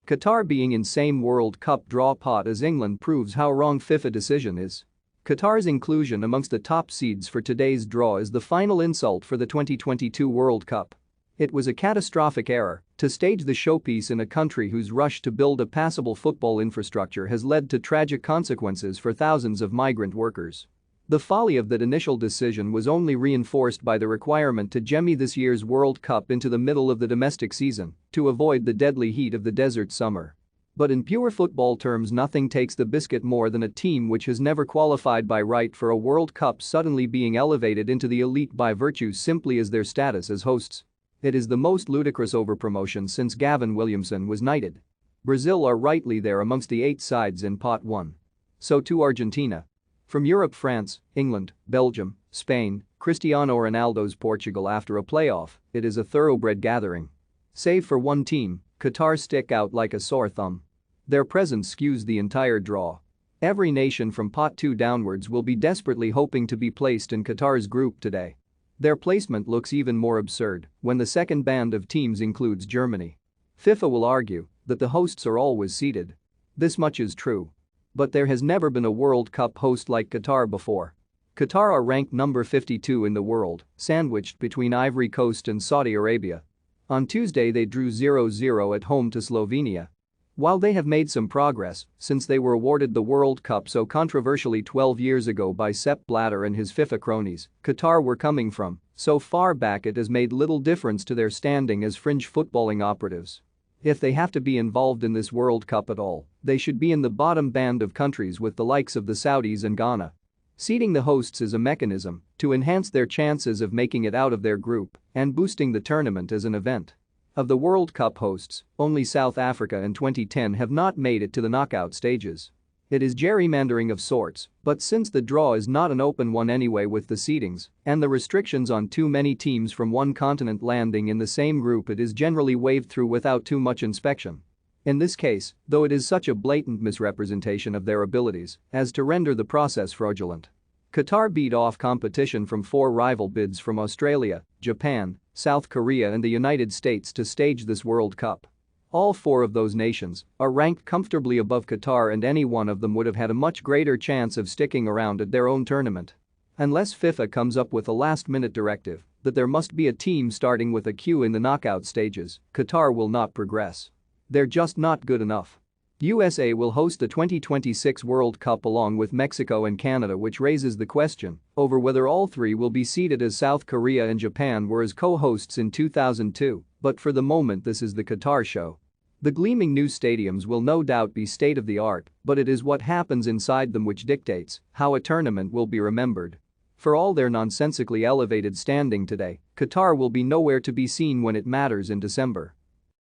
Qatar being in same World Cup draw pot as England proves how wrong FIFA decision is. Qatar's inclusion amongst the top seeds for today's draw is the final insult for the 2022 World Cup. It was a catastrophic error to stage the showpiece in a country whose rush to build a passable football infrastructure has led to tragic consequences for thousands of migrant workers. The folly of that initial decision was only reinforced by the requirement to jemmy this year's World Cup into the middle of the domestic season to avoid the deadly heat of the desert summer. But in pure football terms, nothing takes the biscuit more than a team which has never qualified by right for a World Cup suddenly being elevated into the elite by virtue simply as their status as hosts. It is the most ludicrous overpromotion since Gavin Williamson was knighted. Brazil are rightly there amongst the 8 sides in Pot 1. So too Argentina. From Europe, France, England, Belgium, Spain, Cristiano Ronaldo's Portugal. After a playoff, it is a thoroughbred gathering. Save for one team, Qatar stick out like a sore thumb. Their presence skews the entire draw. Every nation from Pot 2 downwards will be desperately hoping to be placed in Qatar's group today. Their placement looks even more absurd when the second band of teams includes Germany. FIFA will argue that the hosts are always seeded. This much is true. But there has never been a World Cup host like Qatar before. Qatar are ranked number 52 in the world, sandwiched between Ivory Coast and Saudi Arabia. On Tuesday they drew 0-0 at home to Slovenia. While they have made some progress since they were awarded the World Cup so controversially 12 years ago by Sepp Blatter and his FIFA cronies, Qatar were coming from so far back it has made little difference to their standing as fringe footballing operatives. If they have to be involved in this World Cup at all, they should be in the bottom band of countries with the likes of the Saudis and Ghana. Seeding the hosts is a mechanism to enhance their chances of making it out of their group and boosting the tournament as an event. Of the World Cup hosts, only South Africa in 2010 have not made it to the knockout stages. It is gerrymandering of sorts, but since the draw is not an open one anyway with the seedings and the restrictions on too many teams from one continent landing in the same group, it is generally waved through without too much inspection. In this case, though, it is such a blatant misrepresentation of their abilities as to render the process fraudulent. Qatar beat off competition from 4 rival bids from Australia, Japan, South Korea and the United States to stage this World Cup. All 4 of those nations are ranked comfortably above Qatar, and any one of them would have had a much greater chance of sticking around at their own tournament. Unless FIFA comes up with a last-minute directive that there must be a team starting with a Q in the knockout stages, Qatar will not progress. They're just not good enough. USA will host the 2026 World Cup along with Mexico and Canada, which raises the question over whether all 3 will be seeded as South Korea and Japan were as co-hosts in 2002, but for the moment this is the Qatar show. The gleaming new stadiums will no doubt be state-of-the-art, but it is what happens inside them which dictates how a tournament will be remembered. For all their nonsensically elevated standing today, Qatar will be nowhere to be seen when it matters in December.